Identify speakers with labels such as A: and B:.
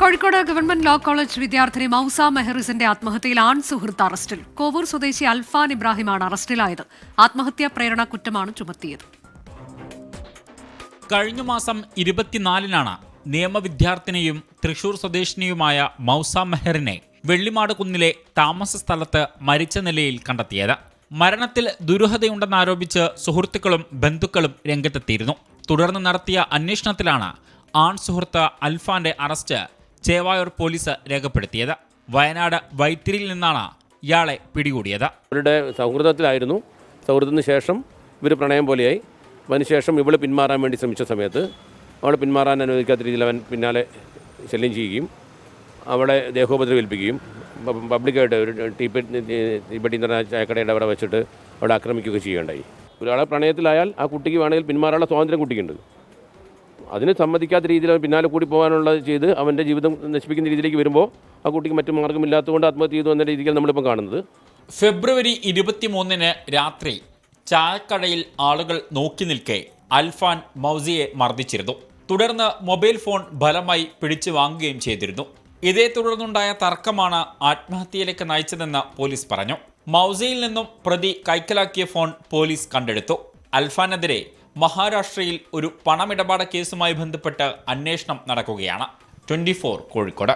A: Kozhikode government law college വിദ്യാർത്ഥിനി Mozah മെഹറിസിന്റെ ആത്മഹത്യയിൽ ആൺ സുഹൃത്ത് അറസ്റ്റിൽ. കോവൂർ സ്വദേശി അൽഫാൻ ഇബ്രാഹിമാണ് അറസ്റ്റിലായത്. ആത്മഹത്യാ പ്രേരണ കുറ്റമാണ് ചുമത്തിയത്.
B: കഴിഞ്ഞ മാസം 24-നാണ് നിയമവിദ്യാർത്ഥിനിയും തൃശൂർ സ്വദേശിനിയുമായ മൗസ മെഹറിനെ വെള്ളിമാട് കുന്നിലെ താമസ സ്ഥലത്ത് മരിച്ച നിലയിൽ കണ്ടെത്തിയത്. മരണത്തിൽ ദുരൂഹതയുണ്ടെന്നാരോപിച്ച് സുഹൃത്തുക്കളും ബന്ധുക്കളും രംഗത്തെത്തിയിരുന്നു. തുടർന്ന് നടത്തിയ അന്വേഷണത്തിലാണ് ആൺ സുഹൃത്ത് അൽഫാന്റെ അറസ്റ്റ് ചേവായൂർ പോലീസ് രേഖപ്പെടുത്തിയത്. വയനാട് വൈത്തിരിയിൽ നിന്നാണ് ഇയാളെ പിടികൂടിയത്.
C: അവരുടെ സൗഹൃദത്തിലായിരുന്നു. സൗഹൃദത്തിന് ശേഷം ഇവർ പ്രണയം പോലെയായി. അതിനുശേഷം ഇവള് പിന്മാറാൻ വേണ്ടി ശ്രമിച്ച സമയത്ത് അവളെ പിന്മാറാൻ അനുവദിക്കാത്ത രീതിയിൽ അവൻ പിന്നാലെ ശല്യം ചെയ്യുകയും അവളെ ദേഹോപദ്രവേൽപ്പിക്കുകയും പബ്ലിക്കായിട്ട് ഒരു തീപ്പെട്ടി എന്ന് പറഞ്ഞ ചായക്കടയുടെ അവിടെ വെച്ചിട്ട് അവിടെ ആക്രമിക്കുകയൊക്കെ ചെയ്യുകയുണ്ടായി. ഒരാളെ പ്രണയത്തിലായാൽ ആ കുട്ടിക്ക് വേണമെങ്കിൽ പിന്മാറാനുള്ള സ്വാതന്ത്ര്യം കുട്ടിക്കുണ്ട്. അതിന് സമ്മതിക്കാത്ത രീതിയിൽ അവൻ പിന്നാലെ കൂടി പോകാനുള്ളത് ചെയ്ത് അവൻ്റെ ജീവിതം നശിപ്പിക്കുന്ന രീതിയിലേക്ക് വരുമ്പോൾ ആ കുട്ടിക്ക് മറ്റു മാർഗ്ഗമില്ലാത്തതുകൊണ്ട് ആത്മഹത്യ ചെയ്തു എന്ന രീതിയിലാണ് നമ്മളിപ്പോൾ കാണുന്നത്.
B: ഫെബ്രുവരി 23-ന് രാത്രി ചായക്കടയിൽ ആളുകൾ നോക്കി നിൽക്കെ അൽഫാൻ മൗസിയെ മർദ്ദിച്ചിരുന്നു. തുടർന്ന് മൊബൈൽ ഫോൺ ബലമായി പിടിച്ചു വാങ്ങുകയും ചെയ്തിരുന്നു. ഇതേ തുടർന്നുണ്ടായ തർക്കമാണ് ആത്മഹത്യയിലേക്ക് നയിച്ചതെന്ന് പോലീസ് പറഞ്ഞു. മൗസിയിൽ നിന്നും പ്രതി കൈക്കലാക്കിയ ഫോൺ പോലീസ് കണ്ടെടുത്തു. അൽഫാനെതിരെ മഹാരാഷ്ട്രയിൽ ഒരു പണമിടപാട് കേസുമായി ബന്ധപ്പെട്ട് അന്വേഷണം നടക്കുകയാണ്. 24 കോഴിക്കോട്.